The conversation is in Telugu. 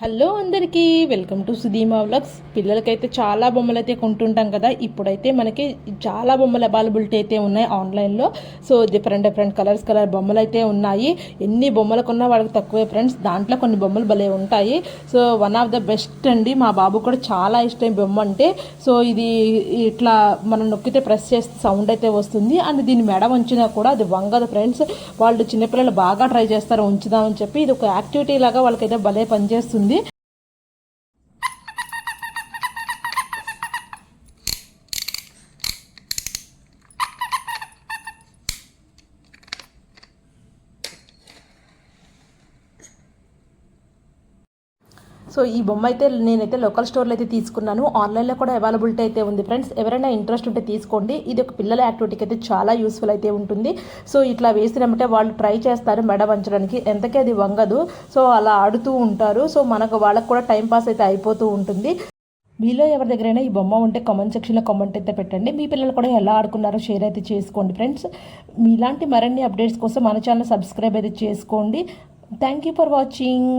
హలో అందరికీ వెల్కమ్ టు సుధీమా వ్లాగ్స్. పిల్లలకైతే చాలా బొమ్మలు అయితే కొంటుంటాం కదా. ఇప్పుడైతే మనకి చాలా బొమ్మలు అవైలబిలిటీ అయితే ఉన్నాయి ఆన్లైన్లో. సో డిఫరెంట్ కలర్ బొమ్మలు అయితే ఉన్నాయి. ఎన్ని బొమ్మలు కొన్నా వాళ్ళకి తక్కువే ఫ్రెండ్స్. దాంట్లో కొన్ని బొమ్మలు భలే ఉంటాయి. So one of the best అండి. మా బాబు కూడా చాలా ఇష్టం బొమ్మ అంటే. సో ఇది ఇట్లా మనం నొక్కితే ప్రెస్ చేస్తే సౌండ్ అయితే వస్తుంది. అండ్ దీని మెడ ఉంచినా కూడా అది వంగదు ఫ్రెండ్స్. వాళ్ళు చిన్నపిల్లలు బాగా ట్రై చేస్తారు ఉంచుదామని చెప్పి. ఇది ఒక యాక్టివిటీ లాగా వాళ్ళకైతే భలే పనిచేస్తుంది. సో ఈ బొమ్మ అయితే నేనైతే లోకల్ స్టోర్లో అయితే తీసుకున్నాను. ఆన్లైన్లో కూడా అవైలబిలిటీ అయితే ఉంది ఫ్రెండ్స్. ఎవరైనా ఇంట్రెస్ట్ ఉంటే తీసుకోండి. ఇది ఒక పిల్లల యాక్టివిటీకి అయితే చాలా యూస్ఫుల్ అయితే ఉంటుంది. సో ఇట్లా వేసినామంటే వాళ్ళు ట్రై చేస్తారు మెడ వంచడానికి. ఎంతకీ అది వంగదు. సో అలా ఆడుతూ ఉంటారు. సో వాళ్ళకు కూడా టైం పాస్ అయితే అయిపోతూ ఉంటుంది. మీలో ఎవరి దగ్గరైనా ఈ బొమ్మ ఉంటే కామెంట్ సెక్షన్లో కామెంట్ అయితే పెట్టండి. మీ పిల్లలు కూడా ఎలా ఆడుకున్నారో షేర్ అయితే చేసుకోండి ఫ్రెండ్స్. మీలాంటి మరిన్ని అప్డేట్స్ కోసం మన ఛానల్ సబ్స్క్రైబ్ అయితే చేసుకోండి. Thank you for watching.